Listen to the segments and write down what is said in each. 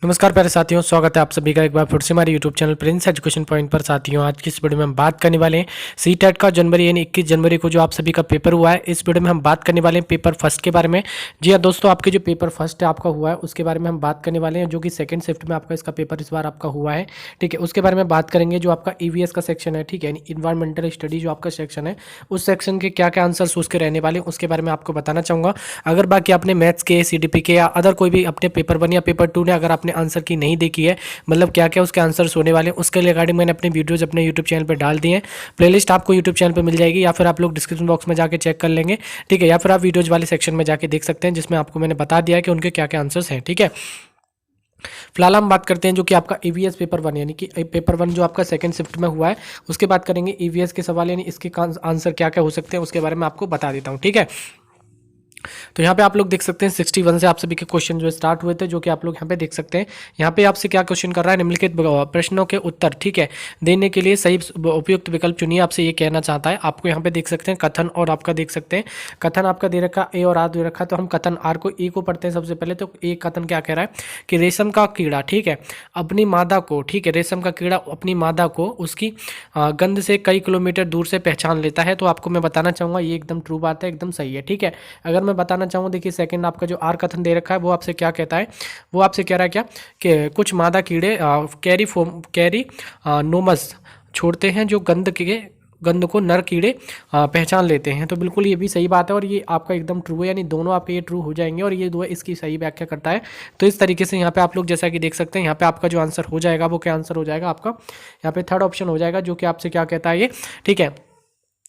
नमस्कार प्यारे साथियों, स्वागत है आप सभी का एक बार फिर से हमारे YouTube channel Prince education point पर। साथियों, आज की इस वीडियो में हम बात करने वाले हैं सी टेट का जनवरी यानी 21 जनवरी को जो आप सभी का पेपर हुआ है। इस वीडियो में हम बात करने वाले हैं पेपर फर्स्ट के बारे में। जी हाँ दोस्तों, आपके जो पेपर फर्स्ट है आपका हुआ है उसके बारे में हम बात करने वाले हैं, जो कि सेकंड शिफ्ट में आपका इसका पेपर इस बार आपका हुआ है। ठीक है, उसके बारे में बात करेंगे। जो आपका ईवीएस का सेक्शन है, ठीक है, यानी इन्वायरमेंटल स्टडी जो आपका सेक्शन है, उस सेक्शन के क्या क्या आंसर्स उसके रहने वाले हैं उसके बारे में आपको बताना चाहूँगा। अगर बाकी आपने मैथ्स के, सीडीपी के या अदर कोई भी अपने पेपर 1 या पेपर 2 ने अगर आपने आंसर की नहीं देखी है, मतलब क्या क्या उसके आंसर्स होने वाले हैं, उसके रिगार्डिंग मैंने अपने वीडियोस अपने यूट्यूब चैनल पे डाल दिए हैं। प्लेलिस्ट आपको यूट्यूब चैनल पे मिल जाएगी, या फिर आप लोग डिस्क्रिप्शन बॉक्स में जाके चेक कर लेंगे। ठीक है, या फिर आप वीडियोज वाले सेक्शन में जाके देख सकते हैं, जिसमें आपको मैंने बता दिया है कि उनके क्या क्या आंसर्स हैं। ठीक है, फिलहाल हम बात करते हैं जो कि आपका ईवीएस पेपर 1 यानी कि पेपर 1 जो आपका सेकंड शिफ्ट में हुआ है, उसके बात करेंगे। ईवीएस के सवाल यानी इसके आंसर क्या क्या हो सकते हैं उसके बारे में आपको बता देता हूँ। ठीक है, तो यहाँ पे आप लोग देख सकते हैं 61 से आप सभी के क्वेश्चन जो स्टार्ट हुए थे, जो कि आप लोग यहाँ पे देख सकते हैं। यहाँ पे आपसे क्या क्वेश्चन कर रहा है, निम्नलिखित प्रश्नों के उत्तर, ठीक है, देने के लिए सही उपयुक्त विकल्प चुनिए, आपसे ये कहना चाहता है। आपको यहाँ पे देख सकते हैं कथन, और आपका देख सकते हैं कथन आपका दे रखा ए और आर दे रखा है। तो हम कथन आर को ए को पढ़ते हैं सबसे पहले। तो ए कथन क्या कह रहा है कि रेशम का कीड़ा, ठीक है, अपनी मादा को, ठीक है, रेशम का कीड़ा अपनी मादा को उसकी गंध से कई किलोमीटर दूर से पहचान लेता है। तो आपको मैं बताना चाहूँगा ये एकदम ट्रू बात है, एकदम सही है। ठीक है, अगर मैं बताना चाहूँ, देखिए सेकंड आपका जो आर कथन दे रखा है वो आपसे क्या कहता है, वो आपसे कह रहा है क्या कि कुछ मादा कीड़े कैरी नोमस छोड़ते हैं, जो गंध को नर कीड़े पहचान लेते हैं। तो बिल्कुल ये भी सही बात है, और ये आपका एकदम ट्रू है, यानी दोनों आपके ये ट्रू हो जाएंगे, और ये दो इसकी सही व्याख्या करता है। तो इस तरीके से यहाँ पे आप लोग जैसा कि देख सकते हैं, यहाँ पे आपका जो आंसर हो जाएगा वो क्या आंसर हो जाएगा आपका, यहाँ पे थर्ड ऑप्शन हो जाएगा, जो कि आपसे क्या कहता है ये। ठीक है,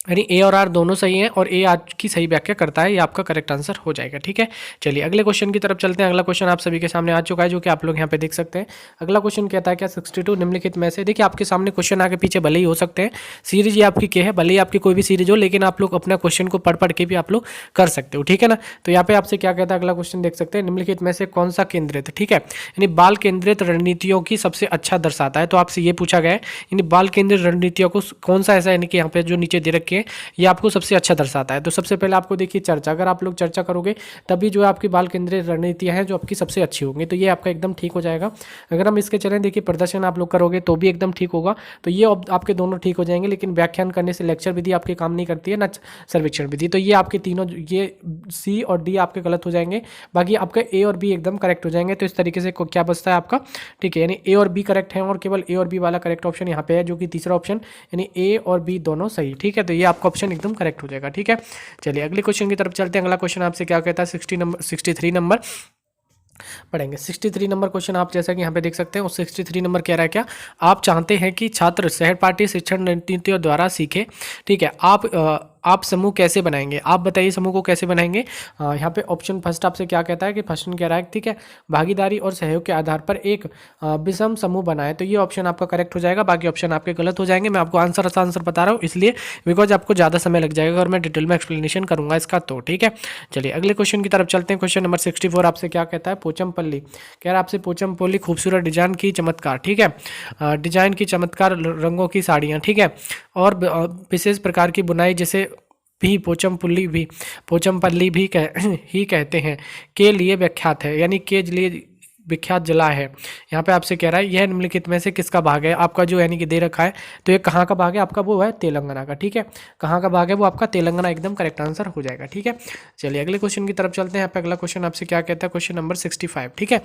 यानी ए और आर दोनों सही हैं, और ए आज की सही व्याख्या करता है, ये आपका करेक्ट आंसर हो जाएगा। ठीक है, चलिए अगले क्वेश्चन की तरफ चलते हैं। अगला क्वेश्चन आप सभी के सामने आ चुका है, जो कि आप लोग यहाँ पे देख सकते हैं। अगला क्वेश्चन कहता है क्या, 62 निम्नलिखित में से, देखिए आपके सामने क्वेश्चन आगे पीछे भले ही हो सकते हैं, सीरीज ये आपकी क्या है, भले ही आपकी कोई भी सीरीज हो, लेकिन आप लोग अपना क्वेश्चन को पढ़ पढ़ के भी आप लोग कर सकते हो। ठीक है ना, तो यहाँ पे आपसे क्या कहता है, अगला क्वेश्चन देख सकते हैं, निम्नलिखित में से कौन सा केंद्रित, ठीक है, यानी बाल केंद्रित रणनीतियों की सबसे अच्छा दर्शाता है। तो आपसे ये पूछा गया है, यानी बाल केंद्रित रणनीतियों को कौन सा ऐसा, यानी कि यहाँ पे जो नीचे दे रखे हैं, ये आपको सबसे अच्छा दर्शाता है। तो सबसे पहले आपको देखिए चर्चा, अगर आप लोग चर्चा करोगे तभी जो है आपकी बाल केंद्रित रणनीतियां हैं जो आपकी सबसे अच्छी होंगी, तो ये आपका एकदम ठीक हो जाएगा। अगर हम इसके चलें, देखिए प्रदर्शन आप लोग करोगे तो भी एकदम ठीक होगा, तो ये आपके दोनों ठीक हो जाएंगे। लेकिन व्याख्यान करने से लेक्चर विधि आपके काम नहीं करती है, ना सर्वेक्षण विधि, तो ये आपके तीनों, ये सी और डी आपके गलत हो जाएंगे, बाकी आपका ए और बी एकदम करेक्ट हो जाएंगे। तो इस तरीके से क्या बचता है आपका, ठीक है, यानी ए और बी करेक्ट है, और केवल ए और बी वाला करेक्ट ऑप्शन यहाँ पे है, जो कि तीसरा ऑप्शन, यानी ए और बी दोनों सही। ठीक है, तो ये आपका ऑप्शन एकदम करेक्ट हो जाएगा। ठीक है, चलिए अगले क्वेश्चन की तरफ चलते हैं। अगला क्वेश्चन आपसे क्या कहता है, 63 नंबर पढ़ेंगे। 63 नंबर क्वेश्चन आप जैसा कि यहाँ पे देख सकते हैं, उस 63 नंबर कह रहा है क्या, आप चाहते हैं कि छात्र सहपाठी शिक्षण रणनीतियों द्वारा सीखे। ठीक है, आप समूह कैसे बनाएंगे, आप बताइए समूह को कैसे बनाएंगे। यहाँ पे ऑप्शन फर्स्ट आपसे क्या कहता है कि फर्स्ट कह रहा है, ठीक है, भागीदारी और सहयोग के आधार पर एक विषम समूह बनाए। तो ये ऑप्शन आपका करेक्ट हो जाएगा, बाकी ऑप्शन आपके गलत हो जाएंगे। मैं आपको आंसर बता रहा हूँ इसलिए, बिकॉज आपको ज़्यादा समय लग जाएगा और मैं डिटेल में एक्सप्लेनेशन करूंगा इसका। तो ठीक है, चलिए अगले क्वेश्चन की तरफ चलते हैं। क्वेश्चन नंबर 64 आपसे क्या कहता है, पोचमपल्ली कह रहा है आपसे, पोचमपल्ली खूबसूरत डिजाइन की चमत्कार, ठीक है, डिजाइन की चमत्कार रंगों की साड़ियाँ, ठीक है, और विशेष प्रकार की बुनाई जैसे भी पोचमपल्ली भी ही कहते हैं, के लिए विख्यात है, यानी के लिए विख्यात जिला है। यहाँ पे आपसे कह रहा है यह निम्नलिखित में से किसका भाग है, आपका जो यानी कि दे रखा है, तो ये कहाँ का भाग है आपका, वो है तेलंगाना का। ठीक है, कहाँ का भाग है, वो आपका तेलंगाना एकदम करेक्ट आंसर हो जाएगा। ठीक है, चलिए अगले क्वेश्चन की तरफ चलते हैं। यहाँ पे अगला क्वेश्चन आपसे क्या कहता है, क्वेश्चन नंबर 65। ठीक है,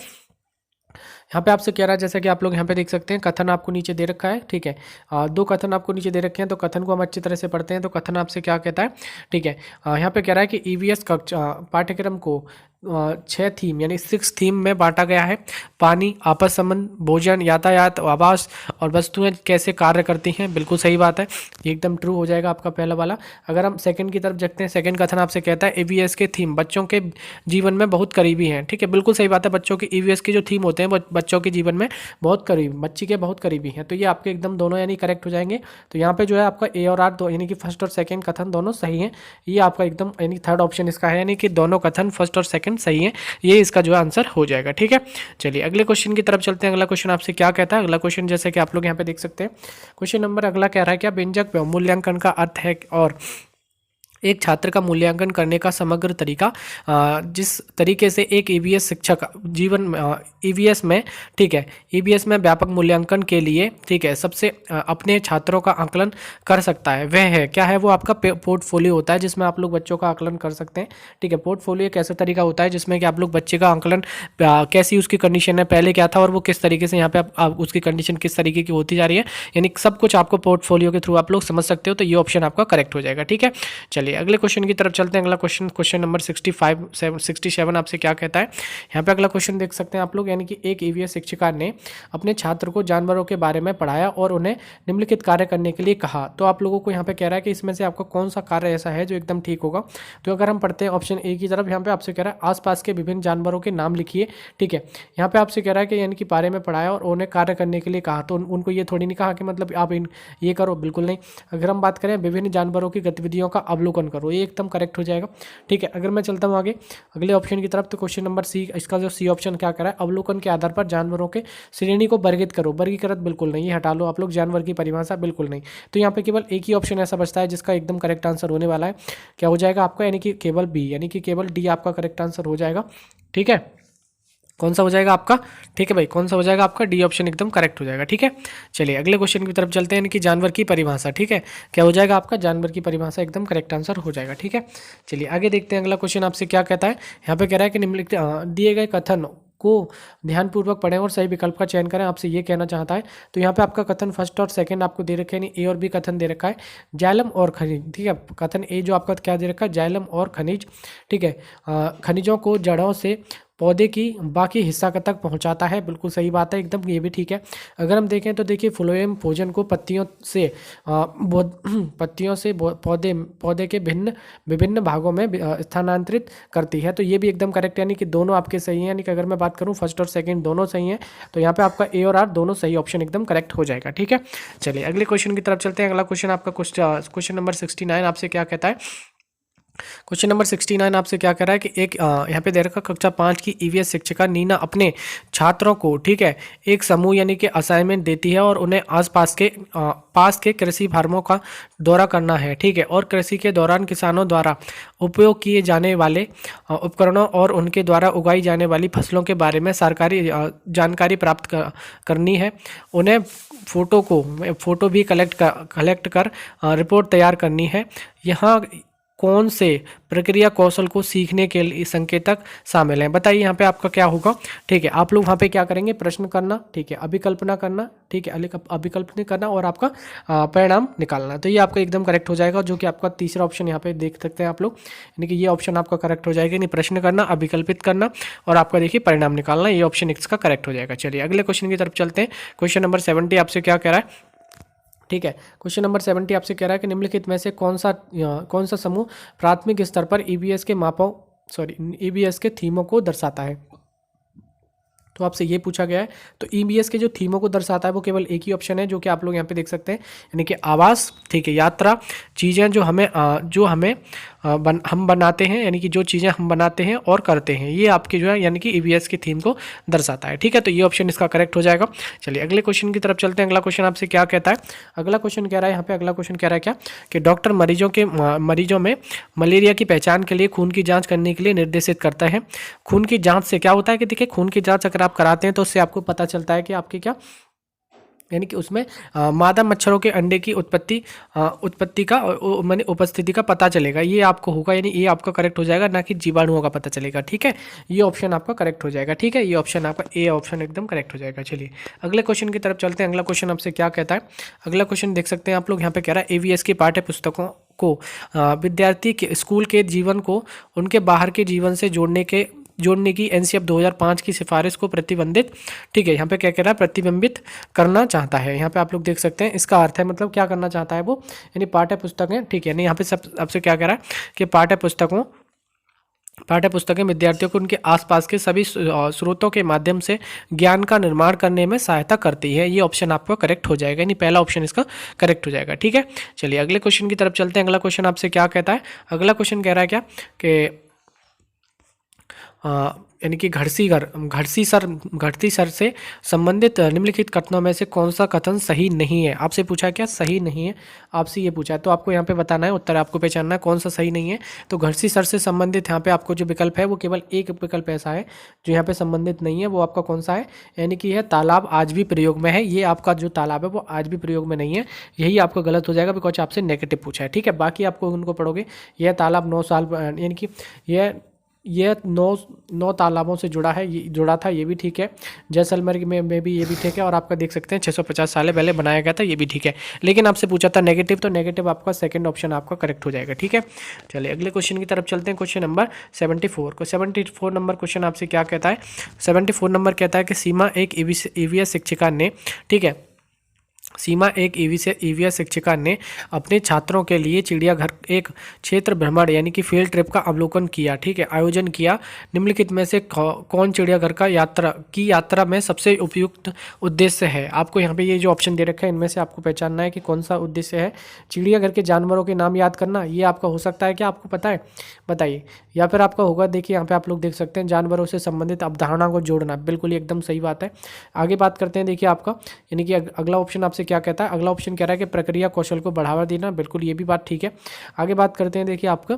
यहाँ पे आपसे कह रहा है, जैसा कि आप लोग यहाँ पे देख सकते हैं, कथन आपको नीचे दे रखा है। ठीक है, दो कथन आपको नीचे दे रखे हैं, तो कथन को हम अच्छी तरह से पढ़ते हैं। तो कथन आपसे क्या कहता है, ठीक है, यहाँ पे कह रहा है कि ईवीएस कक्षा पाठ्यक्रम को 6 थीम यानी 6 थीम में बांटा गया है। पानी, आपस संबंध, भोजन, यातायात, आवास और वस्तुएं कैसे कार्य करती हैं। बिल्कुल सही बात है, ये एकदम ट्रू हो जाएगा आपका पहला वाला। अगर हम सेकंड की तरफ देखते हैं, सेकंड कथन आपसे कहता है ईवीएस के थीम बच्चों के जीवन में बहुत करीबी हैं। ठीक है, बिल्कुल सही बात है, बच्चों के ईवीएस के जो थीम होते हैं वो बच्चों के जीवन में बहुत करीब, बच्ची के बहुत करीबी हैं। तो ये आपके एकदम दोनों यानी करेक्ट हो जाएंगे। तो यहाँ पे जो है आपका ए और आर दो, यानी कि फर्स्ट और सेकंड कथन दोनों सही हैं। ये आपका एकदम यानी थर्ड ऑप्शन इसका है, यानी कि दोनों कथन फर्स्ट और सेकंड सही है, ये इसका जो आंसर हो जाएगा। ठीक है, चलिए अगले क्वेश्चन की तरफ चलते हैं। अगला क्वेश्चन आपसे क्या कहता है, अगला क्वेश्चन जैसे कि आप लोग यहाँ पे देख सकते हैं, क्वेश्चन नंबर अगला कह रहा है क्या, व्यंजक मूल्यांकन का अर्थ है और एक छात्र का मूल्यांकन करने का समग्र तरीका, जिस तरीके से एक ईवीएस शिक्षक जीवन ईवीएस में, ठीक है, ईवीएस में व्यापक मूल्यांकन के लिए, ठीक है, सबसे अपने छात्रों का आकलन कर सकता है, वह है क्या है, वो आपका पोर्टफोलियो होता है, जिसमें आप लोग बच्चों का आकलन कर सकते हैं। ठीक है, पोर्टफोलियो एक ऐसा तरीका होता है जिसमें कि आप लोग बच्चे का आकलन, कैसी उसकी कंडीशन है, पहले क्या था और वो किस तरीके से यहाँ पे आप उसकी कंडीशन किस तरीके की होती जा रही है, यानी सब कुछ आपको पोर्टफोलियो के थ्रू आप लोग समझ सकते हो। तो ये ऑप्शन आपका करेक्ट हो जाएगा। ठीक है, चलिए अगले क्वेश्चन की तरफ चलते हैं। अगला क्वेश्चन नंबर 67 आपसे क्या कहता है। यहाँ पे अगला क्वेश्चन देख सकते हैं आप लोग, यानी कि एक ईवीएस शिक्षिका ने अपने छात्र को जानवरों के बारे में पढ़ाया और उन्हें निम्नलिखित कार्य करने के लिए कहा। तो आप लोगों को यहाँ पे कह रहा है कि इसमें से आपका कौन सा कार्य ऐसा है जो एकदम ठीक होगा। तो अगर हम पढ़ते हैं ऑप्शन ए की तरफ, यहाँ पे आपसे कह रहा है आसपास के विभिन्न जानवरों के नाम लिखिए। ठीक है, यहाँ पे आपसे कह रहा है कि यानी कि बारे में पढ़ाया और उन्हें कार्य करने के लिए कहा। तो उनको ये थोड़ी नहीं कहा कि मतलब आप ये करो, बिल्कुल नहीं। अगर हम बात करें विभिन्न जानवरों की गतिविधियों का अवलोकन करो, ये एकदम करेक्ट हो जाएगा। ठीक है, अगर मैं चलता हूँ आगे अगले ऑप्शन की तरफ, तो क्वेश्चन नंबर सी, इसका जो सी ऑप्शन क्या करा है, अवलोकन के आधार पर जानवरों के श्रेणी को वर्गीकृत करो। वर्गीकृत बिल्कुल नहीं, ये हटा लो आप लोग, जानवर की परिभाषा बिल्कुल नहीं। तो यहाँ पे केवल एक ही ऑप्शन ऐसा बचता है जिसका एकदम करेक्ट आंसर होने वाला है। क्या हो जाएगा आपका, यानी कि केवल बी, यानी कि केवल डी आपका करेक्ट आंसर हो जाएगा। ठीक है, कौन सा हो जाएगा आपका, ठीक है भाई, कौन सा हो जाएगा आपका, डी ऑप्शन एकदम करेक्ट हो जाएगा। ठीक है, चलिए अगले क्वेश्चन की तरफ चलते हैं, यानी कि जानवर की परिभाषा। ठीक है, क्या हो जाएगा आपका, जानवर की परिभाषा एकदम करेक्ट आंसर हो जाएगा। ठीक है, चलिए आगे देखते हैं अगला क्वेश्चन आपसे क्या कहता है। यहाँ पे कह रहा है कि निम्नलिखित दिए गए कथन को ध्यानपूर्वक पढ़ें और सही विकल्प का चयन करें, आपसे ये कहना चाहता है। तो यहाँ पे आपका कथन फर्स्ट और सेकंड आपको दे रखे हैं, ए और बी कथन दे रखा है, जाइलम और खनिज। ठीक है, कथन ए जो आपका क्या दे रखा है, जाइलम और खनिज। ठीक है, खनिजों को जड़ों से पौधे की बाकी हिस्सा तक पहुंचाता है, बिल्कुल सही बात है एकदम, ये भी ठीक है। अगर हम देखें तो देखिए फ्लोएम भोजन को पत्तियों से पौधे के विभिन्न भागों में स्थानांतरित करती है। तो ये भी एकदम करेक्ट, यानी कि दोनों आपके सही हैं। यानी कि अगर मैं बात करूं फर्स्ट और सेकंड दोनों सही हैं, तो यहाँ पे आपका ए और आर दोनों सही ऑप्शन एकदम करेक्ट हो जाएगा। ठीक है, चलिए अगले क्वेश्चन की तरफ चलते हैं। अगला क्वेश्चन आपका क्वेश्चन नंबर 69 आपसे क्या कहता है। क्वेश्चन नंबर 69 आपसे क्या कह रहा है कि एक यहाँ पे दे रखा कक्षा 5 की ईवीएस शिक्षिका नीना अपने छात्रों को, ठीक है, एक समूह यानी कि असाइनमेंट देती है और उन्हें पास के कृषि फार्मों का दौरा करना है। ठीक है, और कृषि के दौरान किसानों द्वारा उपयोग किए जाने वाले उपकरणों और उनके द्वारा उगाई जाने वाली फसलों के बारे में सरकारी जानकारी प्राप्त करनी है। उन्हें फोटो भी कलेक्ट कर रिपोर्ट तैयार करनी है। यहाँ कौन से प्रक्रिया कौशल को सीखने के लिए संकेतक शामिल हैं, बताइए यहाँ पे आपका क्या होगा। ठीक है, आप लोग वहाँ पे क्या करेंगे, प्रश्न करना, ठीक है, अभिकल्पना करना, ठीक है, अभिकल्पना करना और आपका परिणाम निकालना। तो ये आपका एकदम करेक्ट हो जाएगा, जो कि आपका तीसरा ऑप्शन यहाँ पे देख सकते हैं आप लोग, यानी कि ये ऑप्शन आपका करेक्ट हो जाएगा, यानी प्रश्न करना, अभिकल्पित करना और आपका देखिए परिणाम निकालना, ये ऑप्शन इसका करेक्ट हो जाएगा। चलिए अगले क्वेश्चन की तरफ चलते हैं। क्वेश्चन नंबर 70 आपसे क्या कह रहा है। ठीक है, क्वेश्चन नंबर 70 आपसे कह रहा है कि निम्नलिखित में से कौन सा समूह प्राथमिक स्तर पर ईबीएस के थीमों को दर्शाता है। तो आपसे ये पूछा गया है। तो ईबीएस के जो थीमों को दर्शाता है वो केवल एक ही ऑप्शन है, जो कि आप लोग यहाँ पे देख सकते हैं, यानी कि आवास, ठीक है, यात्रा, चीज़ें जो हमें हम बनाते हैं, यानी कि जो चीज़ें हम बनाते हैं और करते हैं, ये आपके जो है यानी कि ईबीएस की थीम को दर्शाता है। ठीक है, तो ये ऑप्शन इसका करेक्ट हो जाएगा। चलिए अगले क्वेश्चन की तरफ चलते हैं। अगला क्वेश्चन आपसे क्या कहता है। अगला क्वेश्चन कह रहा है यहाँ पे, अगला क्वेश्चन कह रहा है क्या कि डॉक्टर मरीजों में मलेरिया की पहचान के लिए खून की जाँच करने के लिए निर्देशित करता है। खून की जाँच से क्या होता है कि देखिए, खून की जाँच अगर आप कराते हैं तो उससे आपको पता चलता है कि आपके क्या, यानी कि उसमें मादा मच्छरों के अंडे की उत्पत्ति का माने उपस्थिति का पता चलेगा, ये आपको होगा, यानी ये आपका करेक्ट हो जाएगा, ना कि जीवाणुओं का पता चलेगा। ठीक है, ये ऑप्शन आपका करेक्ट हो जाएगा। ठीक है, ये ऑप्शन आपका ए ऑप्शन एकदम करेक्ट हो जाएगा। चलिए अगले क्वेश्चन की तरफ चलते हैं। अगला क्वेश्चन आपसे क्या कहता है। अगला क्वेश्चन देख सकते हैं आप लोग, यहाँ पे कह रहा है एवीएस की पाठ्य पुस्तकों को विद्यार्थी के स्कूल के जीवन को उनके बाहर के जीवन से जोड़ने की एनसीएफ 2005 की सिफारिश को प्रतिबंधित, ठीक है, यहाँ पे क्या कह रहा है, प्रतिबिंबित करना चाहता है। यहाँ पे आप लोग देख सकते हैं, इसका अर्थ है मतलब क्या करना चाहता है वो, यानी पाठ्य पुस्तकें, ठीक है, यानी यहाँ पे सब आपसे क्या कह रहा है कि पाठ्य पुस्तकें विद्यार्थियों को उनके आसपास के सभी स्रोतों के माध्यम से ज्ञान का निर्माण करने में सहायता करती है। ये ऑप्शन आपका करेक्ट हो जाएगा, यानी पहला ऑप्शन इसका करेक्ट हो जाएगा। ठीक है, चलिए अगले क्वेश्चन की तरफ चलते हैं। अगला क्वेश्चन आपसे क्या कहता है। अगला क्वेश्चन कह रहा है क्या कि यानी कि घड़ती सर से संबंधित निम्नलिखित कथनों में से कौन सा कथन सही नहीं है। आपसे पूछा क्या, सही नहीं है, आपसे ये पूछा है, तो आपको यहाँ पे बताना है, उत्तर आपको पहचानना है कौन सा सही नहीं है। तो घड़ती सर से संबंधित यहाँ पे आपको जो विकल्प है वो केवल एक विकल्प ऐसा है जो यहाँ पे संबंधित नहीं है, वो आपका कौन सा है, यानी कि यह तालाब आज भी प्रयोग में है। ये आपका जो तालाब है वो आज भी प्रयोग में नहीं है, यही आपको गलत हो जाएगा, बिकॉज आपसे नेगेटिव पूछा है। ठीक है, बाकी आपको उनको पढ़ोगे। यह तालाब 9 साल, यानी कि यह नौ तालाबों से जुड़ा था, ये भी ठीक है। जैसलमेर में भी ये भी ठीक है। और आपका देख सकते हैं 650 साल पहले बनाया गया था, ये भी ठीक है। लेकिन आपसे पूछा था नेगेटिव, तो नेगेटिव आपका सेकंड ऑप्शन आपका करेक्ट हो जाएगा। ठीक है, चलिए अगले क्वेश्चन की तरफ चलते हैं। क्वेश्चन नंबर 74 को 74 नंबर क्वेश्चन आपसे क्या कहता है। 74 नंबर कहता है कि सीमा एक ईवीएस शिक्षिका ने, ठीक है, सीमा एक ईवीएस शिक्षिका ने अपने छात्रों के लिए चिड़ियाघर एक क्षेत्र भ्रमण यानी कि फील्ड ट्रिप का अवलोकन किया। ठीक है, आयोजन किया। निम्नलिखित में से कौन चिड़ियाघर का यात्रा में सबसे उपयुक्त उद्देश्य है। आपको यहाँ पे ये जो ऑप्शन दे रखा है इनमें से आपको पहचानना है कि कौन सा उद्देश्य है। चिड़ियाघर के जानवरों के नाम याद करना, ये आपका हो सकता है, क्या आपको पता है, बताइए। या फिर आपका होगा, देखिए यहाँ पे आप लोग देख सकते हैं, जानवरों से संबंधित अवधारणा को जोड़ना, बिल्कुल ही एकदम सही बात है। आगे बात करते हैं, देखिए आपका यानी कि अगला ऑप्शन आपसे क्या कहता है। अगला ऑप्शन कह रहा है कि प्रक्रिया कौशल को बढ़ावा देना, बिल्कुल ये भी बात ठीक है। आगे बात करते हैं, देखिए आपका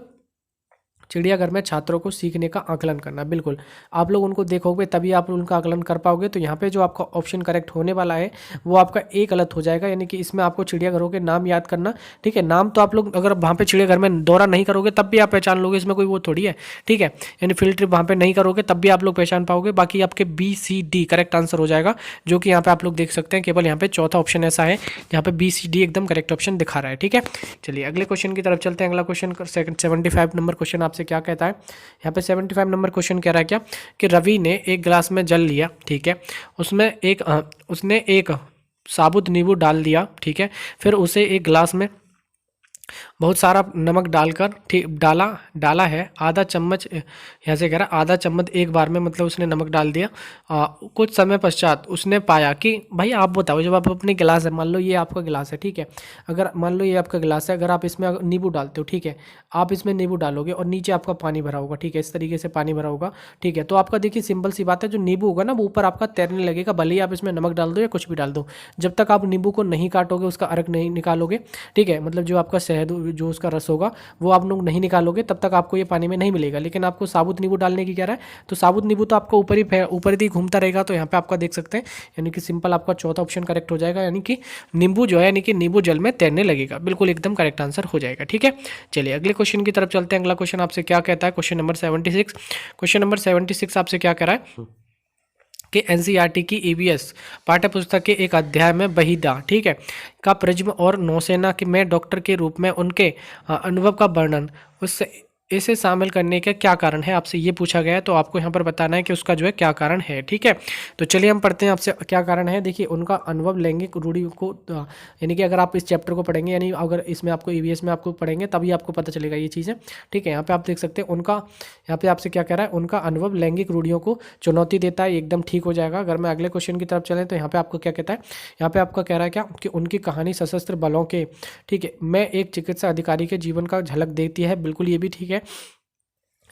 चिड़ियाघर में छात्रों को सीखने का आकलन करना, बिल्कुल आप लोग उनको देखोगे तभी आप उनका आकलन कर पाओगे। तो यहाँ पे जो आपका ऑप्शन करेक्ट होने वाला है वो आपका ए गलत हो जाएगा, यानी कि इसमें आपको चिड़ियाघरों के नाम याद करना। ठीक है, नाम तो आप लोग अगर वहाँ पे चिड़ियाघर में दौरा नहीं करोगे तब भी आप पहचान लोगे, इसमें कोई वो थोड़ी है। ठीक है, यानी फील्ड ट्रिप वहाँ पे नहीं करोगे तब भी आप लोग पहचान पाओगे। बाकी आपके BCD करेक्ट आंसर हो जाएगा, जो कि यहाँ पे आप लोग देख सकते हैं। केवल यहाँ पे चौथा ऑप्शन ऐसा है जहाँ पे BCD एकदम करेक्ट ऑप्शन दिखा रहा है। ठीक है, चलिए अगले क्वेश्चन की तरफ चलते हैं। अगला क्वेश्चन 75 नंबर क्वेश्चन आपसे क्या कहता है। यहाँ पे 75 नंबर क्वेश्चन कह रहा है क्या कि रवि ने एक गिलास में जल लिया। ठीक है, उसने एक साबुत नींबू डाल दिया। ठीक है, फिर उसे एक गिलास में बहुत सारा नमक डालकर डाला है। आधा चम्मच, यहाँ से कह रहा है आधा चम्मच एक बार में, मतलब उसने नमक डाल दिया। कुछ समय पश्चात उसने पाया कि, भाई आप बताओ, जब आप अपने गिलास है, मान लो ये आपका गिलास है, ठीक है, अगर मान लो ये आपका गिलास है, अगर आप इसमें नींबू डालते हो, ठीक है, आप इसमें नींबू डालोगे और नीचे आपका पानी भरा होगा। ठीक है, इस तरीके से पानी भरा होगा। ठीक है, तो आपका देखिए सिंपल सी बात है, जो नींबू होगा ना वो ऊपर आपका तैरने लगेगा, भले ही आप इसमें नमक डाल दो या कुछ भी डाल दो। जब तक आप नींबू को नहीं काटोगे, उसका अर्क नहीं निकालोगे, ठीक है, मतलब जो आपका शहद, जो उसका रस होगा वो आप लोग नहीं निकालोगे, तब तक आपको ये पानी में नहीं मिलेगा। लेकिन आपको साबुत नींबू डालने की कह रहा है, तो साबुत नींबू तो आपको ऊपर ही घूमता रहेगा। तो यहाँ पे आपका देख सकते हैं, यानी कि सिंपल आपका चौथा ऑप्शन करेक्ट हो जाएगा, यानी कि नींबू जो है, यानी कि नींबू जल में तैरने लगेगा, बिल्कुल एकदम करेक्ट आंसर हो जाएगा। ठीक है, चलिए अगले क्वेश्चन की तरफ चलते हैं। अगला क्वेश्चन आपसे क्या कहता है, क्वेश्चन नंबर 76। क्वेश्चन नंबर 76 आपसे क्या कह रहा है कि NCERT की EVS पाठ्य पुस्तक के एक अध्याय में वहीदा, ठीक है, का प्रिज्म और नौसेना के में डॉक्टर के रूप में उनके अनुभव का वर्णन इसे शामिल करने का क्या कारण है, आपसे ये पूछा गया है। तो आपको यहाँ पर बताना है कि उसका जो है क्या कारण है। ठीक है, तो चलिए हम पढ़ते हैं आपसे क्या कारण है। देखिए, उनका अनुभव लैंगिक रूढ़ी को, यानी कि अगर आप इस चैप्टर को पढ़ेंगे, यानी अगर इसमें आपको EVS में आपको पढ़ेंगे तभी आपको पता चलेगा ये चीज़ें। ठीक है, यहाँ पे आप देख सकते हैं उनका, यहाँ पे आपसे क्या कह रहा है, उनका अनुभव लैंगिक रूढ़ियों को चुनौती देता है, एकदम ठीक हो जाएगा। अगर मैं अगले क्वेश्चन की तरफ चलें तो यहाँ पे आपको क्या कहता है, यहाँ पे आपका कह रहा है क्या कि उनकी कहानी सशस्त्र बलों के, ठीक है, में एक चिकित्सा अधिकारी के जीवन का झलक देती है, बिल्कुल ये भी ठीक है।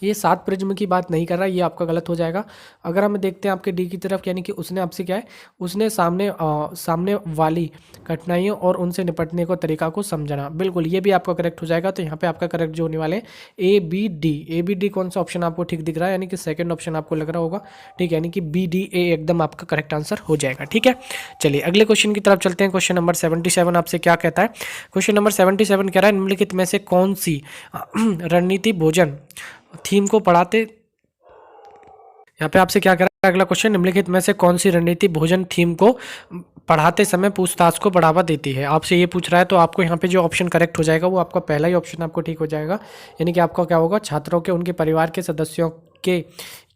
ये 7 प्रिज्म की बात नहीं कर रहा, ये आपका गलत हो जाएगा। अगर हम देखते हैं आपके डी की तरफ, यानी कि उसने आपसे क्या है, उसने सामने वाली कठिनाइयों और उनसे निपटने को तरीका को समझना, बिल्कुल ये भी आपका करेक्ट हो जाएगा। तो यहाँ पे आपका करेक्ट जो होने वाले ABD कौन सा ऑप्शन आपको ठीक दिख रहा है, यानी कि सेकंड ऑप्शन आपको लग रहा होगा। ठीक है, यानी कि BDA एकदम आपका करेक्ट आंसर हो जाएगा। ठीक है, चलिए अगले क्वेश्चन की तरफ चलते हैं। क्वेश्चन नंबर 77 आपसे क्या कहता है। क्वेश्चन नंबर 77 कह रहा है, निम्नलिखित में से कौन सी रणनीति भोजन थीम को पढ़ाते, यहाँ पे आपसे क्या कह रहा है अगला क्वेश्चन, निम्नलिखित में से कौन सी रणनीति भोजन थीम को पढ़ाते समय पूछताछ को बढ़ावा देती है, आपसे ये पूछ रहा है। तो आपको यहाँ पे जो ऑप्शन करेक्ट हो जाएगा वो आपका पहला ही ऑप्शन आपको ठीक हो जाएगा, यानी कि आपका क्या होगा, छात्रों के उनके परिवार के सदस्यों की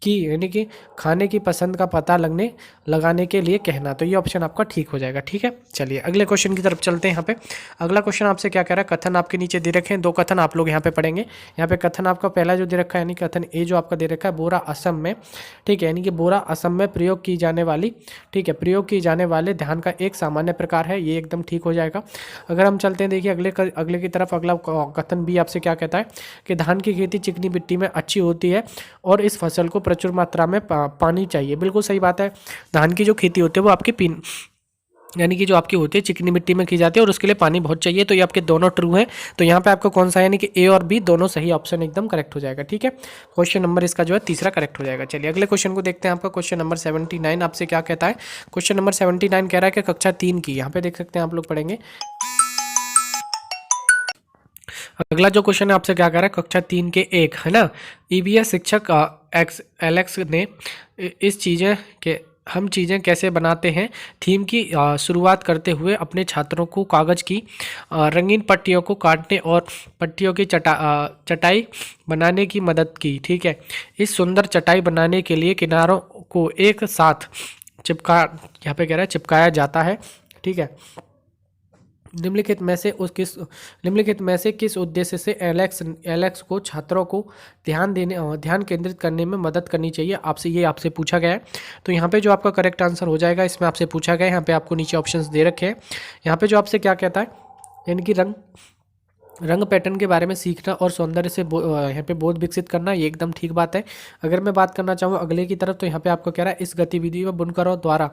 यानी कि खाने की पसंद का पता लगाने के लिए कहना, तो ये ऑप्शन आपका ठीक हो जाएगा। ठीक है, चलिए अगले क्वेश्चन की तरफ चलते हैं। यहाँ पे अगला क्वेश्चन आपसे क्या कह रहा है, कथन आपके नीचे दे रखे हैं, 2 कथन आप लोग यहाँ पे पढ़ेंगे। यहाँ पे कथन आपका पहला जो दे रखा है, यानी कथन ए जो आपका दे रखा है, बोरा असम में, ठीक है, यानी कि बोरा असम में प्रयोग की जाने वाली, ठीक है, प्रयोग किए जाने वाले ध्यान का एक सामान्य प्रकार है, ये एकदम ठीक हो जाएगा। अगर हम चलते हैं, देखिए अगले की तरफ, अगला कथन बी आपसे क्या कहता है कि धान की खेती चिकनी मिट्टी में अच्छी होती है और इस फसल को प्रचुर मात्रा में पानी चाहिए। बिल्कुल सही बात है। धान की जो खेती होती है वो आपकी यानी कि जो आपकी होती है चिकनी मिट्टी में की जाती है और उसके लिए पानी बहुत चाहिए। तो ये आपके दोनों ट्रू हैं। तो यहाँ पे आपको कौन सा है, यानी कि ए और बी दोनों सही ऑप्शन एकदम करेक्ट हो जाएगा। ठीक है, क्वेश्चन नंबर इसका जो है तीसरा करेक्ट हो जाएगा। चलिए अगले क्वेश्चन को देखते हैं। आपका क्वेश्चन नंबर 79 आपसे क्या कहता है। क्वेश्चन नंबर 79 कह रहा है कि कक्षा 3 की, यहाँ पे देख सकते हैं आप लोग पढ़ेंगे। अगला जो क्वेश्चन है आपसे क्या कह रहा है, कक्षा 3 के एक, है ना, ईवीएस शिक्षक एलेक्स ने इस चीज़ें के हम चीज़ें कैसे बनाते हैं थीम की शुरुआत करते हुए अपने छात्रों को कागज़ की रंगीन पट्टियों को काटने और पट्टियों की चटाई बनाने की मदद की। ठीक है, इस सुंदर चटाई बनाने के लिए किनारों को एक साथ यहाँ पे कह रहा है चिपकाया जाता है। ठीक है, निम्नलिखित में से किस उद्देश्य से एलेक्स को छात्रों को ध्यान केंद्रित करने में मदद करनी चाहिए, आपसे पूछा गया है। तो यहाँ पे जो आपका करेक्ट आंसर हो जाएगा, इसमें आपसे पूछा गया है, यहाँ पे आपको नीचे ऑप्शंस दे रखे हैं। यहाँ पे जो आपसे क्या कहता है, यानी कि रंग पैटर्न के बारे में सीखना और सौंदर्य से यहाँ पे बोध विकसित करना, ये एकदम ठीक बात है। अगर मैं बात करना चाहूँ अगले की तरफ, तो यहाँ पे आपको कह रहा है इस गतिविधि में बुनकरों द्वारा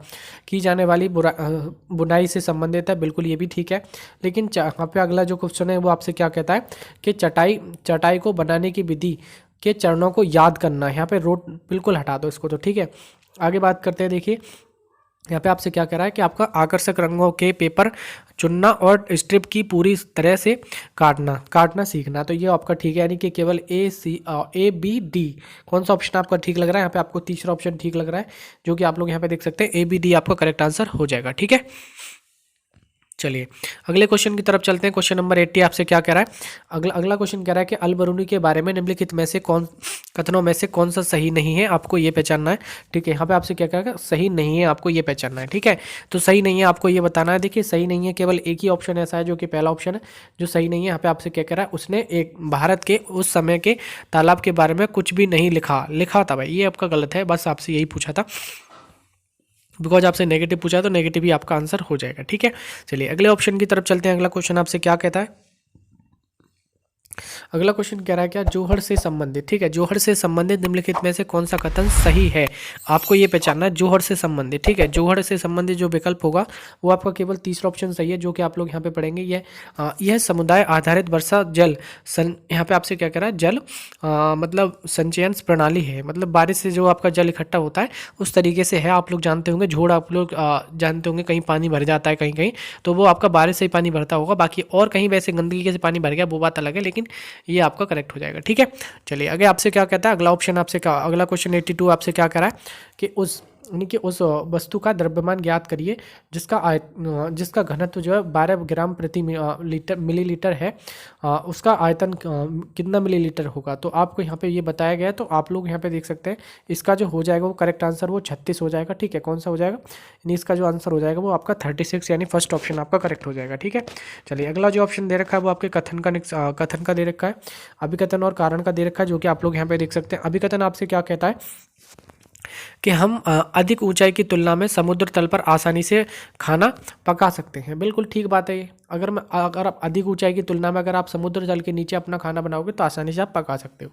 की जाने वाली बुनाई से संबंधित है। बिल्कुल ये भी ठीक है। लेकिन यहाँ पे अगला जो क्वेश्चन है वो आपसे क्या कहता है कि चटाई को बनाने की विधि के चरणों को याद करना। यहाँ पे रोट बिल्कुल हटा दो इसको। तो ठीक है, आगे बात करते हैं। देखिए यहाँ पे आपसे क्या कह रहा है कि आपका आकर्षक रंगों के पेपर चुनना और स्ट्रिप की पूरी तरह से काटना सीखना। तो ये आपका ठीक है, यानी कि केवल ए बी डी, कौन सा ऑप्शन आपका ठीक लग रहा है। यहाँ पे आपको तीसरा ऑप्शन ठीक लग रहा है, जो कि आप लोग यहाँ पे देख सकते हैं ए बी डी आपका करेक्ट आंसर हो जाएगा। ठीक है, चलिए अगले क्वेश्चन की तरफ चलते हैं। क्वेश्चन नंबर 80 आपसे क्या कह रहा है, अगला क्वेश्चन कह रहा है कि अल बरूनी के बारे में निम्नलिखित में से कथनों में से कौन सा सही नहीं है, आपको ये पहचानना है। ठीक है, यहाँ पे आपसे क्या कह रहा है, सही नहीं है, आपको ये पहचानना है। ठीक है, तो सही नहीं है आपको ये बताना है। देखिए सही नहीं है, केवल एक ही ऑप्शन ऐसा है जो कि पहला ऑप्शन है जो सही नहीं है। यहाँ पे आपसे क्या कह रहा है, उसने एक भारत के उस समय के तालाब के बारे में कुछ भी नहीं लिखा था। भाई ये आपका गलत है, बस आपसे यही पूछा था। बिकॉज आपसे नेगेटिव पूछा तो नेगेटिव ही आपका आंसर हो जाएगा। ठीक है, चलिए अगले ऑप्शन की तरफ चलते हैं। अगला क्वेश्चन आपसे क्या कहता है, अगला क्वेश्चन कह रहा है क्या, जोहड़ से संबंधित। ठीक है, जोहड़ से संबंधित निम्नलिखित में से कौन सा कथन सही है, आपको ये पहचानना है। जोहड़ से संबंधित, ठीक है, जोहड़ से संबंधित जो विकल्प होगा वो आपका केवल तीसरा ऑप्शन सही है, जो कि आप लोग यहाँ पे पढ़ेंगे। यह समुदाय आधारित वर्षा जल यहाँ पे आपसे क्या कह रहा है, जल मतलब संचयन प्रणाली है, मतलब बारिश से जो आपका जल इकट्ठा होता है उस तरीके से है। आप लोग जानते होंगे जोड़, आप लोग जानते होंगे कहीं पानी भर जाता है, कहीं कहीं तो वो आपका बारिश से ही पानी भरता होगा, बाकी और कहीं वैसे गंदगी से पानी भर गया वो बात अलग है, लेकिन ये आपका करेक्ट हो जाएगा। ठीक है, चलिए आगे आपसे क्या कहता है, अगला ऑप्शन आपसे क्या, अगला क्वेश्चन 82 आपसे क्या कह रहा है कि उस वस्तु का द्रव्यमान ज्ञात करिए जिसका घनत्व जो है 12 ग्राम प्रति मिलीलीटर है, उसका आयतन कितना मिलीलीटर होगा। तो आपको यहाँ पे ये बताया गया है, तो आप लोग यहाँ पे देख सकते हैं इसका जो हो जाएगा वो करेक्ट आंसर वो 36 हो जाएगा। ठीक है, कौन सा हो जाएगा, यानी इसका जो आंसर हो जाएगा वो आपका 36, यानी फर्स्ट ऑप्शन आपका करेक्ट हो जाएगा। ठीक है, चलिए अगला जो ऑप्शन दे रखा है वो आपके कथन का दे रखा है, अभिकथन और कारण का दे रखा है, जो कि आप लोग यहाँ पे देख सकते हैं। अभिकथन आपसे क्या कहता है कि हम अधिक ऊंचाई की तुलना में समुद्र तल पर आसानी से खाना पका सकते हैं। बिल्कुल ठीक बात है ये। अगर आप अधिक ऊंचाई की तुलना में अगर आप समुद्र तल के नीचे अपना खाना बनाओगे तो आसानी से आप पका सकते हो।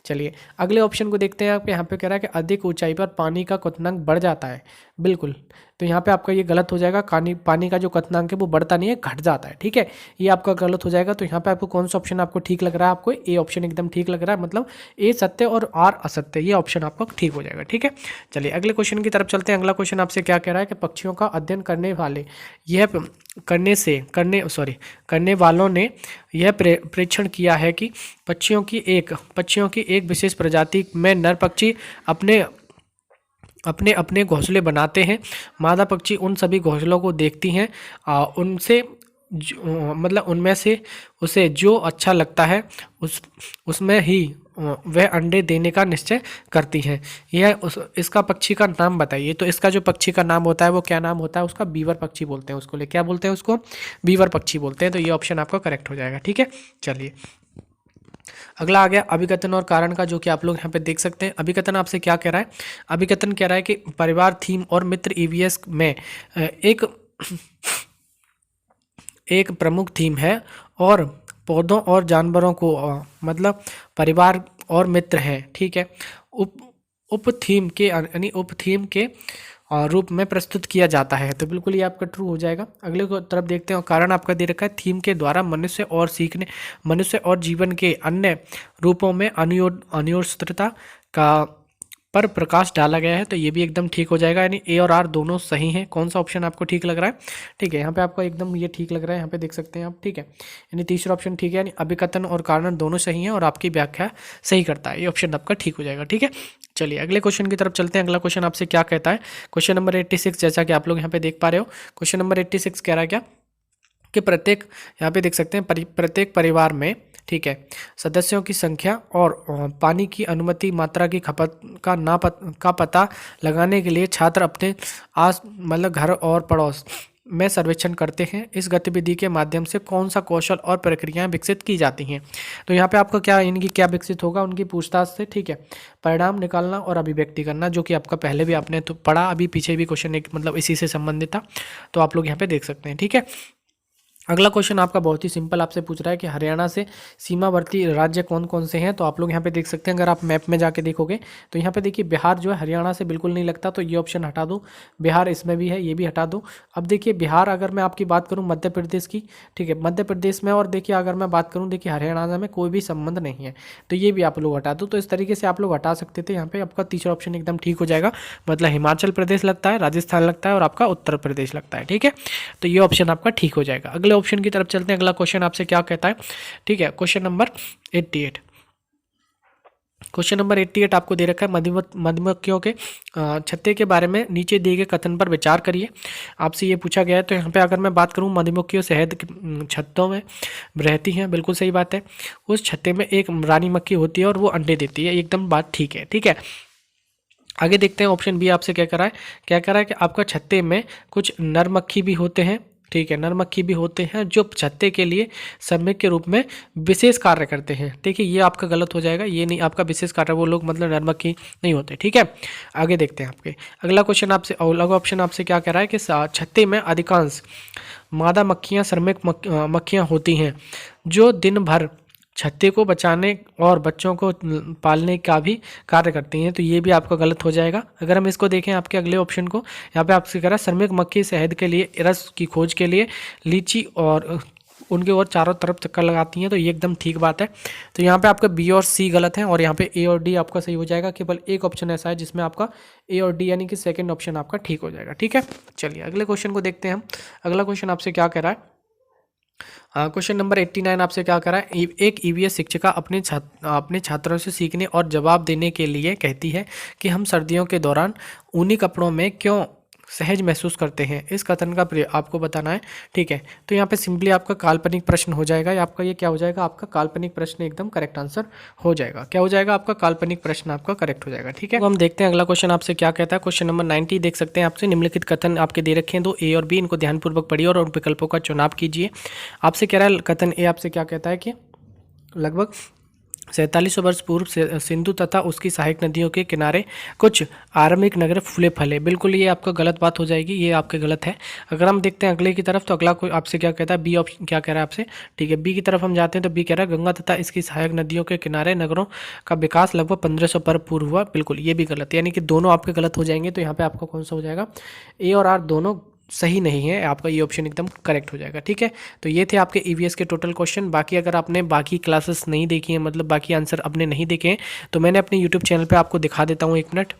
चलिए अगले ऑप्शन को देखते हैं। आपके यहाँ पे कह रहा है कि अधिक ऊंचाई पर पानी का क्वथनांक बढ़ जाता है। बिल्कुल, तो यहाँ पे आपका ये गलत हो जाएगा, पानी का जो क्वथनांक है वो बढ़ता नहीं है, घट जाता है। ठीक है, ये आपका गलत हो जाएगा। तो यहाँ पे आपको कौन सा ऑप्शन आपको ठीक लग रहा है, आपको ए ऑप्शन एकदम ठीक लग रहा है, मतलब ए सत्य और आर असत्य, ये ऑप्शन आपका ठीक हो जाएगा। ठीक है, चलिए अगले क्वेश्चन की तरफ चलते हैं। अगला क्वेश्चन आपसे क्या कह रहा है कि पक्षियों का अध्ययन करने वालों ने यह परीक्षण किया है कि पक्षियों की एक विशेष प्रजाति में नर पक्षी अपने अपने घोंसले बनाते हैं। मादा पक्षी उन सभी घोंसलों को देखती हैं, मतलब उनमें से उसे जो अच्छा लगता है उसमें ही वह अंडे देने का निश्चय करती हैं। इसका पक्षी का नाम बताइए। तो इसका जो पक्षी का नाम होता है वो क्या नाम होता है उसका, बीवर पक्षी बोलते हैं उसको, क्या बोलते हैं उसको, बीवर पक्षी बोलते हैं। तो ये ऑप्शन आपका करेक्ट हो जाएगा। ठीक है, चलिए अगला आ गया अभिकथन और कारण का, जो कि आप लोग यहाँ पे देख सकते हैं। अभिकथन आपसे क्या कह रहा है, अभिकथन कह रहा है कि परिवार थीम और मित्र ईवीएस में एक प्रमुख थीम है और पौधों और जानवरों को मतलब परिवार और मित्र हैं। ठीक है, उपथीम के यानी उपथीम के रूप में प्रस्तुत किया जाता है। तो बिल्कुल ये आपका ट्रू हो जाएगा। अगले को तरफ देखते हैं, कारण आपका दे रखा है थीम के द्वारा मनुष्य और जीवन के अन्य रूपों में अन्योन्याश्रयता का पर प्रकाश डाला गया है। तो ये भी एकदम ठीक हो जाएगा, यानी ए और आर दोनों सही हैं। कौन सा ऑप्शन आपको ठीक लग रहा है? ठीक है, यहाँ पे आपको एकदम ये ठीक लग रहा है, यहाँ पे देख सकते हैं आप। ठीक है, यानी तीसरा ऑप्शन ठीक है, यानी अभिकथन और कारण दोनों सही हैं और आपकी व्याख्या सही करता है। ये ऑप्शन आपका ठीक हो जाएगा। ठीक है, चलिए अगले क्वेश्चन की तरफ चलते हैं। अगला क्वेश्चन आपसे क्या कहता है? क्वेश्चन नंबर 86, जैसा कि आप लोग यहाँ पे देख पा रहे हो, क्वेश्चन नंबर 86 कह रहा है क्या कि प्रत्येक, यहाँ पे देख सकते हैं, प्रत्येक परिवार में, ठीक है, सदस्यों की संख्या और पानी की अनुमति मात्रा की खपत का पता लगाने के लिए छात्र अपने आस मतलब घर और पड़ोस में सर्वेक्षण करते हैं। इस गतिविधि के माध्यम से कौन सा कौशल और प्रक्रियाएं विकसित की जाती हैं? तो यहाँ पे आपका क्या, इनकी क्या विकसित होगा? उनकी पूछताछ से, ठीक है, परिणाम निकालना और अभिव्यक्ति करना, जो कि आपका पहले भी आपने तो पढ़ा, अभी पीछे भी क्वेश्चन एक मतलब इसी से संबंधित था, तो आप लोग यहाँ पे देख सकते हैं। ठीक है, अगला क्वेश्चन आपका बहुत ही सिंपल आपसे पूछ रहा है कि हरियाणा से सीमावर्ती राज्य कौन कौन से हैं? तो आप लोग यहाँ पे देख सकते हैं, अगर आप मैप में जाके देखोगे तो यहाँ पे देखिए बिहार जो है हरियाणा से बिल्कुल नहीं लगता, तो ये ऑप्शन हटा दो। बिहार इसमें भी है, ये भी हटा दो। अब देखिए बिहार, अगर मैं आपकी बात करूँ मध्य प्रदेश की, ठीक है, मध्य प्रदेश में, और देखिए अगर मैं बात करूँ, देखिए हरियाणा में कोई भी संबंध नहीं है, तो ये भी आप लोग हटा दो। तो इस तरीके से आप लोग हटा सकते थे। यहाँ पे आपका तीसरा ऑप्शन एकदम ठीक हो जाएगा, मतलब हिमाचल प्रदेश लगता है, राजस्थान लगता है और आपका उत्तर प्रदेश लगता है। ठीक है, तो ये ऑप्शन आपका ठीक हो जाएगा। अगले ऑप्शन की तरफ चलते हैं। अगला क्वेश्चन आपसे क्या कहता है? ठीक है, क्वेश्चन नंबर 88, क्वेश्चन नंबर 88 आपको दे रखा है, मधुमक्खियों के छत्ते के बारे में नीचे दिए गए कथन पर विचार करिए। आपसे ये पूछा गया है। तो यहाँ पे अगर मैं बात करूँ, मधुमक्खियों शहद के छत्तों में रहती हैं, बिल्कुल सही बात है। उस छत्ते में एक रानी मक्खी होती है और वो अंडे देती है, एकदम बात ठीक है। ठीक है, आगे देखते हैं ऑप्शन बी आपसे क्या कह रहा है? क्या कह रहा है कि आपका छत्ते में कुछ नर मक्खी भी होते हैं, ठीक है, नर मक्खी भी होते हैं जो छत्ते के लिए श्रमिक के रूप में विशेष कार्य करते हैं। देखिए ये आपका गलत हो जाएगा, ये नहीं, आपका विशेष कार्य वो लोग मतलब नर मक्खी नहीं होते। ठीक है, आगे देखते हैं आपके अगला क्वेश्चन आपसे, अगला ऑप्शन आपसे क्या कह रहा है कि छत्ते में अधिकांश मादा मक्खियाँ श्रमिक मक्खियाँ होती हैं जो दिन भर छत्ते को बचाने और बच्चों को पालने का भी कार्य करती हैं। तो ये भी आपका गलत हो जाएगा। अगर हम इसको देखें आपके अगले ऑप्शन को, यहाँ पे आपसे कह रहा है श्रमिक मक्खी शहद के लिए रस की खोज के लिए लीची और उनके और चारों तरफ चक्कर लगाती हैं, तो ये एकदम ठीक बात है। तो यहाँ पे आपका बी और सी गलत है और यहाँ पे ए और डी आपका सही हो जाएगा। केवल एक ऑप्शन ऐसा है जिसमें आपका ए और डी यानी कि सेकंड ऑप्शन आपका ठीक हो जाएगा। ठीक है, चलिए अगले क्वेश्चन को देखते हैं हम। अगला क्वेश्चन आपसे क्या कह रहा है? क्वेश्चन नंबर 89 आपसे क्या कह रहा है? एक ईवीएस शिक्षिका अपने छात्रों से सीखने और जवाब देने के लिए कहती है कि हम सर्दियों के दौरान ऊनी कपड़ों में क्यों सहज महसूस करते हैं। इस कथन का आपको बताना है। ठीक है, तो यहाँ पे सिंपली आपका काल्पनिक प्रश्न हो जाएगा, या आपका ये क्या हो जाएगा? आपका काल्पनिक प्रश्न एकदम करेक्ट आंसर हो जाएगा। क्या हो जाएगा? आपका काल्पनिक प्रश्न आपका करेक्ट हो जाएगा। ठीक है, तो हम देखते हैं अगला क्वेश्चन आपसे क्या कहता है। क्वेश्चन नंबर 90 देख सकते हैं आपसे, निम्नलिखित कथन आपके दे रखे हैं, दो ए और बी, इनको ध्यानपूर्वक पढ़िए और उन विकल्पों का चुनाव कीजिए। आपसे कह रहा है कथन ए आपसे क्या कहता है कि लगभग 4700 वर्ष पूर्व से सिंधु तथा उसकी सहायक नदियों के किनारे कुछ आरंभिक नगर फूले फले। बिल्कुल ये आपका गलत बात हो जाएगी, ये आपके गलत है। अगर हम देखते हैं अगले की तरफ, तो अगला कोई आपसे क्या कहता है? बी ऑप्शन क्या कह रहा है आपसे? ठीक है, बी की तरफ हम जाते हैं तो बी कह रहा है गंगा तथा इसकी सहायक नदियों के किनारे नगरों का विकास लगभग 1500 पर पूर्व हुआ। बिल्कुल ये भी गलत है, यानी कि दोनों आपके गलत हो जाएंगे। तो यहाँ पे आपका कौन सा हो जाएगा? ए और आर दोनों सही नहीं है, आपका ये ऑप्शन एकदम करेक्ट हो जाएगा। ठीक है, तो ये थे आपके ईवीएस के टोटल क्वेश्चन। बाकी अगर आपने बाकी क्लासेस नहीं देखी हैं, मतलब बाकी आंसर आपने नहीं देखे हैं, तो मैंने अपने यूट्यूब चैनल पे आपको दिखा देता हूँ, 1 मिनट।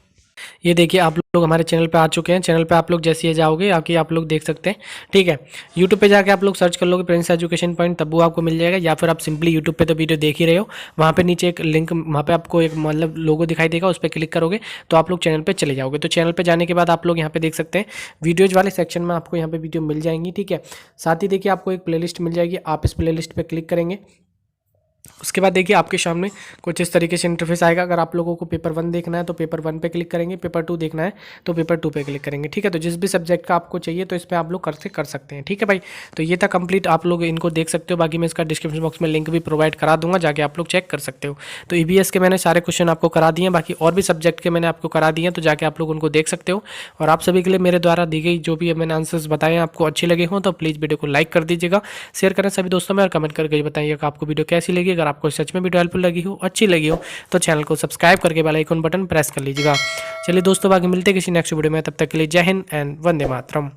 ये देखिए आप लोग हमारे चैनल पे आ चुके हैं। चैनल पे आप लोग जैसे ही जाओगे आके आप लोग देख सकते हैं। ठीक है, यूट्यूब पे जाके आप लोग सर्च कर लोगे प्रिंस एजुकेशन पॉइंट, तब वो आपको मिल जाएगा, या फिर आप सिंपली यूट्यूब पे तो वीडियो देख ही रहे हो, वहाँ पे नीचे एक लिंक, वहाँ पे आपको एक मतलब लोगो दिखाई देगा, उस पर क्लिक करोगे तो आप लोग चैनल पर चले जाओगे। तो चैनल पर जाने के बाद आप लोग यहाँ पे देख सकते हैं वीडियोज़ वाले सेक्शन में आपको यहाँ पे वीडियो मिल जाएंगी। ठीक है, साथ ही देखिए आपको एक प्लेलिस्ट मिल जाएगी, आप इस प्लेलिस्ट पे क्लिक करेंगे, उसके बाद देखिए आपके सामने कुछ इस तरीके से इंटरफेस आएगा। अगर आप लोगों को पेपर 1 देखना है तो पेपर 1 पे क्लिक करेंगे, पेपर 2 देखना है तो पेपर 2 पे क्लिक करेंगे। ठीक है, तो जिस भी सब्जेक्ट का आपको चाहिए तो इस पर आप लोग कर सकते हैं। ठीक है भाई, तो ये था कंप्लीट, आप लोग इनको देख सकते हो। बाकी मैं इसका डिस्क्रिप्शन बॉक्स में लिंक भी प्रोवाइड करा दूंगा, जाके आप लोग चेक कर सकते हो। तो ईवीएस के मैंने सारे क्वेश्चन आपको करा दिए हैं, बाकी और भी सब्जेक्ट के मैंने आपको करा दिए हैं, तो जाके आप लोग उनको देख सकते हो। और आप सभी के लिए मेरे द्वारा दी गई जो भी मैंने आंसर्स बताए आपको अच्छे लगे हों तो प्लीज़ वीडियो को लाइक कर दीजिएगा, शेयर करें सभी दोस्तों में, और कमेंट करके बताइएगा आपको वीडियो कैसी लगी। अगर आपको सच में वीडियो हेल्पफुल लगी हो, अच्छी लगी हो तो चैनल को सब्सक्राइब करके बेल आइकन बटन प्रेस कर लीजिएगा। चलिए दोस्तों, बाकी मिलते हैं किसी नेक्स्ट वीडियो में, तब तक के लिए जय हिंद एंड वंदे मातरम।